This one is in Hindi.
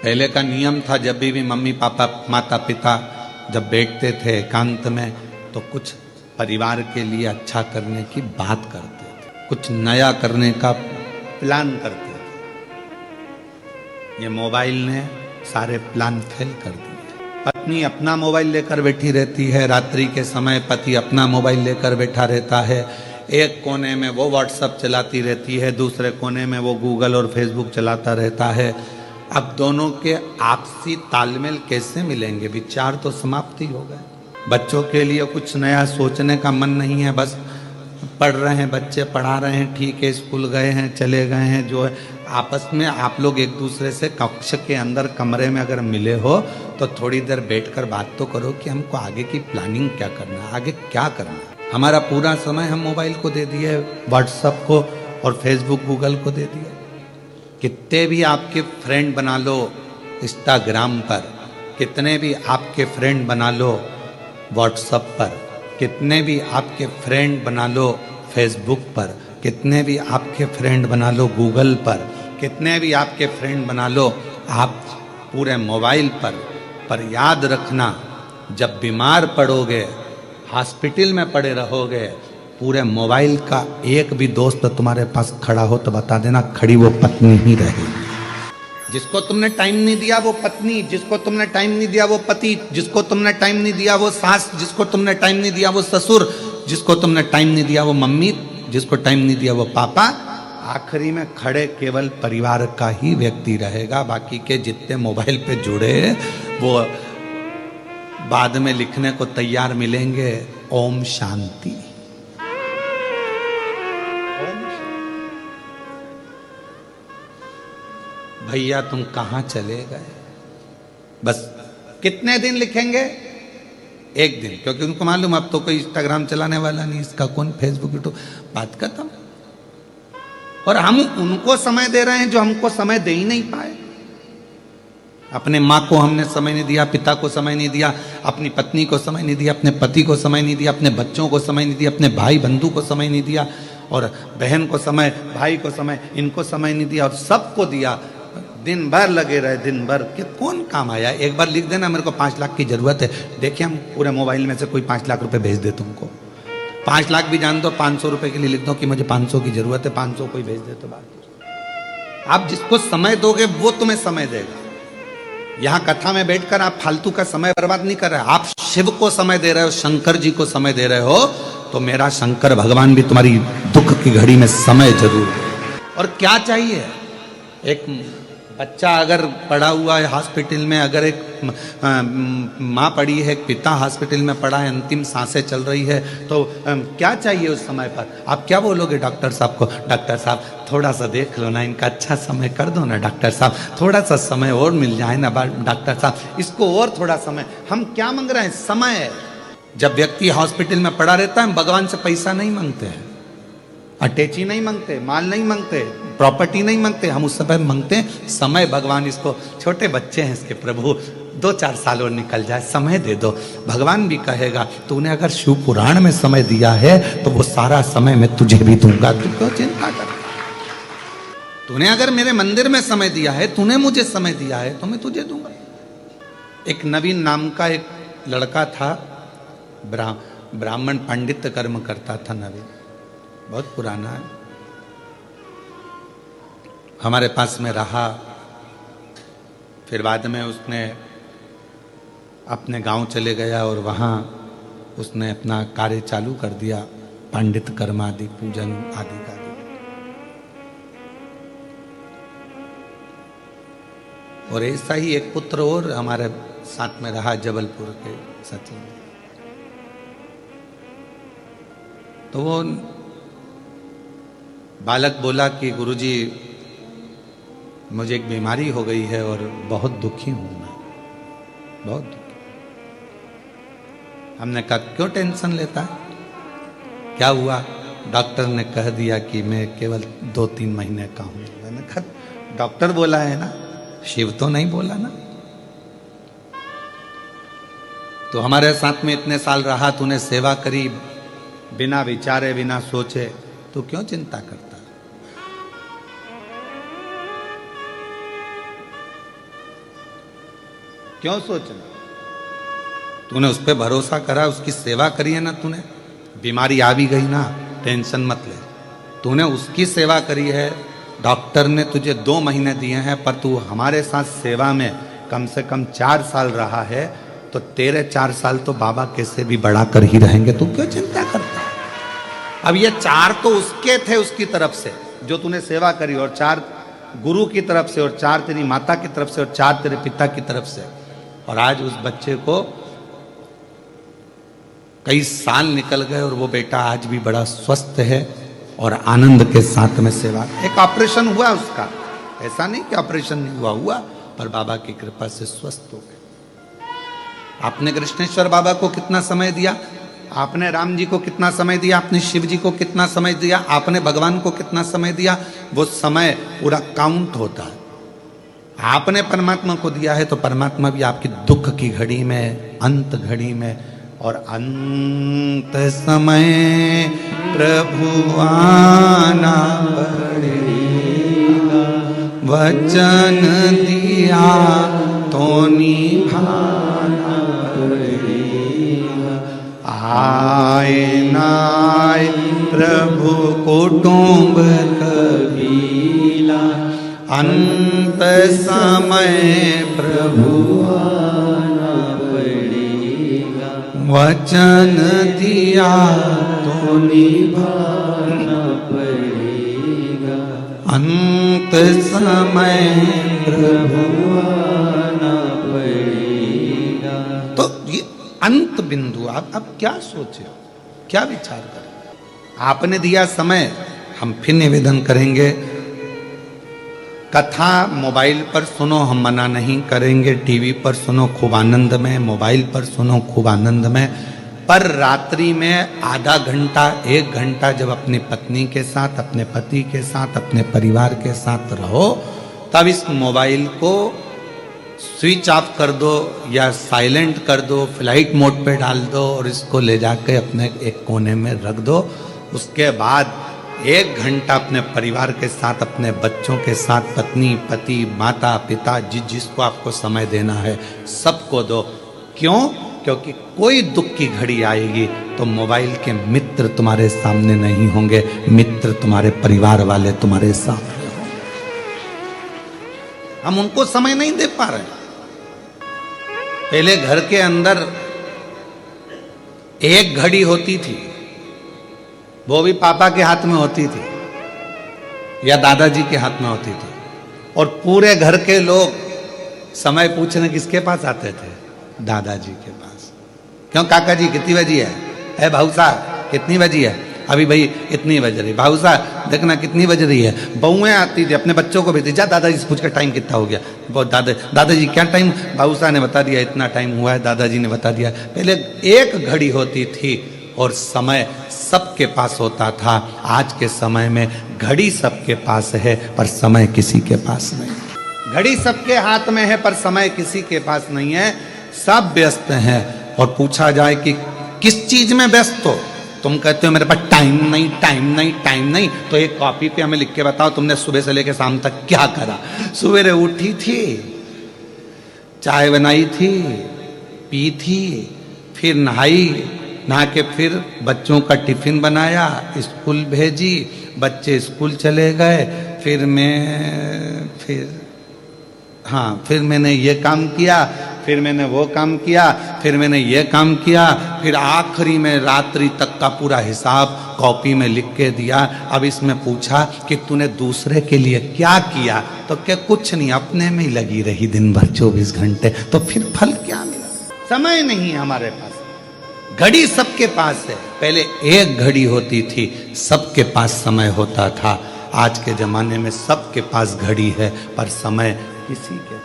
पहले का नियम था, जब भी मम्मी पापा माता पिता जब बैठते थे एकांत में तो कुछ परिवार के लिए अच्छा करने की बात करते थे, कुछ नया करने का प्लान करते थे। ये मोबाइल ने सारे प्लान फेल कर दिए। पत्नी अपना मोबाइल लेकर बैठी रहती है, रात्रि के समय पति अपना मोबाइल लेकर बैठा रहता है। एक कोने में वो व्हाट्सएप चलाती रहती है, दूसरे कोने में वो गूगल और फेसबुक चलाता रहता है। अब दोनों के आपसी तालमेल कैसे मिलेंगे? विचार तो समाप्ति हो गए। बच्चों के लिए कुछ नया सोचने का मन नहीं है, बस पढ़ रहे हैं बच्चे, पढ़ा रहे हैं, ठीक है, स्कूल गए हैं, चले गए हैं। जो है आपस में आप लोग एक दूसरे से कक्ष के अंदर कमरे में अगर मिले हो तो थोड़ी देर बैठकर बात तो करो कि हमको आगे की प्लानिंग क्या करना है, आगे क्या करना है। हमारा पूरा समय हम मोबाइल को दे दिए, व्हाट्सएप को और फेसबुक गूगल को दे दिए। कितने भी आपके फ्रेंड बना लो इंस्टाग्राम पर, कितने भी आपके फ्रेंड बना लो व्हाट्सएप पर, कितने भी आपके फ्रेंड बना लो फेसबुक पर, कितने भी आपके फ्रेंड बना लो गूगल पर, कितने भी आपके फ्रेंड बना लो आप पूरे मोबाइल पर याद रखना, जब बीमार पड़ोगे, हॉस्पिटल में पड़े रहोगे, पूरे मोबाइल का एक भी दोस्त तुम्हारे पास खड़ा हो तो बता देना, खड़ी वो पत्नी ही रहेगी। जिसको तुमने टाइम नहीं दिया वो पत्नी, जिसको तुमने टाइम नहीं दिया वो पति, जिसको तुमने टाइम नहीं दिया वो सास, जिसको तुमने टाइम नहीं दिया वो ससुर, जिसको तुमने टाइम नहीं दिया वो मम्मी, जिसको टाइम नहीं दिया वो पापा। आखिरी में खड़े केवल परिवार का ही व्यक्ति रहेगा। बाकी के जितने मोबाइल पे जुड़े वो बाद में लिखने को तैयार मिलेंगे, ओम शांति। भैया तुम कहां चले गए? बस कितने दिन लिखेंगे? एक दिन, क्योंकि उनको मालूम अब तो कोई इंस्टाग्राम चलाने वाला नहीं, इसका कौन फेसबुक यूट्यूब, बात खत्म। और हम उनको समय दे रहे हैं जो हमको समय दे ही नहीं पाए। अपने माँ को हमने समय नहीं दिया, पिता को समय नहीं दिया, अपनी पत्नी को समय नहीं दिया, अपने पति को समय नहीं दिया, अपने बच्चों को समय नहीं दिया, अपने भाई बंधु को समय नहीं दिया, और बहन को समय, भाई को समय, इनको समय नहीं दिया, और सबको दिया। दिन भर लगे रहे, दिन भर कि कौन काम आया? एक बार लिख देना मेरे को 5 लाख की जरूरत है, देखिए हम पूरे मोबाइल में से कोई 5 लाख रुपए भेज दे तुमको। 5 लाख भी जान दो, 500 रुपए के लिए लिख दो कि मुझे 500 की जरूरत है, 500 कोई भेज दे तो बात। आप जिसको समय दोगे वो तुम्हें समय देगा। यहाँ कथा में बैठकर आप फालतू का समय बर्बाद नहीं कर रहे, आप शिव को समय दे रहे हो, शंकर जी को समय दे रहे हो, तो मेरा शंकर भगवान भी तुम्हारी दुख की घड़ी में समय जरूर। और क्या चाहिए? एक बच्चा अगर पड़ा हुआ है हॉस्पिटल में, अगर एक माँ पड़ी है, एक पिता हॉस्पिटल में पड़ा है, अंतिम सांसें चल रही है, तो क्या चाहिए उस समय पर? आप क्या बोलोगे डॉक्टर साहब को? डॉक्टर साहब थोड़ा सा देख लो ना, इनका अच्छा समय कर दो ना डॉक्टर साहब, थोड़ा सा समय और मिल जाए ना डॉक्टर साहब, इसको और थोड़ा समय। हम क्या मांग रहे हैं? समय। जब व्यक्ति हॉस्पिटल में पड़ा रहता है, हम भगवान से पैसा नहीं मांगते हैं, अटैची नहीं मांगते, माल नहीं मांगते, प्रॉपर्टी नहीं मांगते, हम उस समय मांगते हैं समय। भगवान इसको, छोटे बच्चे हैं इसके, प्रभु 2-4 साल और निकल जाए, समय दे दो। भगवान भी कहेगा तूने अगर शिव पुराण में समय दिया है तो वो सारा समय मैं तुझे भी दूंगा, तू क्यों चिंता कर? तूने अगर मेरे मंदिर में समय दिया है, तूने मुझे समय दिया है, तो मैं तुझे दूंगा। एक नवीन नाम का एक लड़का था, ब्राह्मण पांडित्य कर्म करता था। नवीन बहुत पुराना है, हमारे पास में रहा, फिर बाद में उसने अपने गांव चले गया और वहाँ उसने अपना कार्य चालू कर दिया, पांडित कर्म आदि, पूजन आदि का। और ऐसा ही एक पुत्र और हमारे साथ में रहा, जबलपुर के सचिन। तो वो बालक बोला कि गुरुजी मुझे एक बीमारी हो गई है और बहुत दुखी हूं मैं, बहुत दुखी। हमने कहा क्यों टेंशन लेता है, क्या हुआ? डॉक्टर ने कह दिया कि मैं केवल 2-3 महीने का हूं। मैंने कहा डॉक्टर बोला है ना, शिव तो नहीं बोला ना। तो हमारे साथ में इतने साल रहा, तूने सेवा करी, बिना विचारे बिना सोचे, तो क्यों चिंता करता? क्यों सोचना? तूने उस पर भरोसा करा, उसकी सेवा करी है ना तूने, बीमारी आ भी गई ना, टेंशन मत ले, तूने उसकी सेवा करी है। डॉक्टर ने तुझे 2 महीने दिए हैं, पर तू हमारे साथ सेवा में कम से कम 4 साल रहा है, तो तेरे 4 साल तो बाबा कैसे भी बढ़ा कर ही रहेंगे। तू क्यों चिंता करता है? अब ये 4 तो उसके थे, उसकी तरफ से जो तूने सेवा करी, और 4 गुरु की तरफ से, और 4 तेरी माता की तरफ से, और 4 तेरे पिता की तरफ से। और आज उस बच्चे को कई साल निकल गए और वो बेटा आज भी बड़ा स्वस्थ है और आनंद के साथ में सेवा। एक ऑपरेशन हुआ उसका, ऐसा नहीं कि ऑपरेशन नहीं हुआ, पर बाबा की कृपा से स्वस्थ हो गए। आपने कृष्णेश्वर बाबा को कितना समय दिया, आपने राम जी को कितना समय दिया, आपने शिव जी को कितना समय दिया, आपने भगवान को कितना समय दिया, वो समय पूरा काउंट होता है। आपने परमात्मा को दिया है तो परमात्मा भी आपकी दुख की घड़ी में, अंत घड़ी में, और अंत समय प्रभु आना पड़ेगा, वचन दिया तो निभाना पड़ेगा। आए नाय प्रभु कुटुंब कबीला, अंत समय प्रभु आना पड़ेगा, वचन दिया तो निभाना पड़ेगा, अंत समय प्रभु आना पड़ेगा। तो ये अंत बिंदु, आप अब क्या सोचे हो, क्या विचार करें? आपने दिया समय, हम फिर निवेदन करेंगे, कथा मोबाइल पर सुनो, हम मना नहीं करेंगे, टीवी पर सुनो खूब आनंद में, मोबाइल पर सुनो खूब आनंद में, पर रात्रि में आधा घंटा 1 घंटा जब अपनी पत्नी के साथ, अपने पति के साथ, अपने परिवार के साथ रहो, तब इस मोबाइल को स्विच ऑफ कर दो या साइलेंट कर दो, फ्लाइट मोड पे डाल दो और इसको ले जाके अपने एक कोने में रख दो। उसके बाद 1 घंटा अपने परिवार के साथ, अपने बच्चों के साथ, पत्नी, पति, माता, पिता, जिसको आपको समय देना है सबको दो। क्यों? क्योंकि कोई दुख की घड़ी आएगी तो मोबाइल के मित्र तुम्हारे सामने नहीं होंगे, मित्र तुम्हारे परिवार वाले तुम्हारे सामने होंगे। हम उनको समय नहीं दे पा रहे। पहले घर के अंदर एक घड़ी होती थी, वो भी पापा के हाथ में होती थी या दादाजी के हाथ में होती थी, और पूरे घर के लोग समय पूछने किसके पास आते थे? दादाजी के पास। क्यों काका जी कितनी बजी है? भाऊ साहब कितनी बजी है? अभी भाई इतनी बज रही। भाऊ साहब देखना कितनी बज रही है। बहुएं आती थी, अपने बच्चों को भेजती, जा दादाजी से पूछ कर टाइम कितना हो गया। बहुत दादाजी क्या टाइम? भाऊ साहब ने बता दिया, इतना टाइम हुआ है, दादाजी ने बता दिया। पहले एक घड़ी होती थी और समय सबके पास होता था। आज के समय में घड़ी सबके पास है पर समय किसी के पास नहीं। घड़ी सबके हाथ में है पर समय किसी के पास नहीं है। सब व्यस्त हैं, और पूछा जाए कि किस चीज में व्यस्त हो, तुम कहते हो मेरे पास टाइम नहीं, टाइम नहीं, टाइम नहीं। तो एक कॉपी पे हमें लिख के बताओ तुमने सुबह से लेकर शाम तक क्या करा। सुबह उठी थी, चाय बनाई थी, पी थी, फिर नहाई, नहा के फिर बच्चों का टिफिन बनाया, स्कूल भेजी, बच्चे स्कूल चले गए, फिर मैंने ये काम किया, फिर मैंने वो काम किया, फिर मैंने ये काम किया, फिर आखिरी में रात्रि तक का पूरा हिसाब कॉपी में लिख के दिया। अब इसमें पूछा कि तूने दूसरे के लिए क्या किया, तो क्या कुछ नहीं, अपने में ही लगी रही दिन भर 24 घंटे। तो फिर फल क्या मिला? समय नहीं है हमारे पास। घड़ी सबके पास है, पहले एक घड़ी होती थी, सबके पास समय होता था। आज के जमाने में सबके पास घड़ी है पर समय किसी के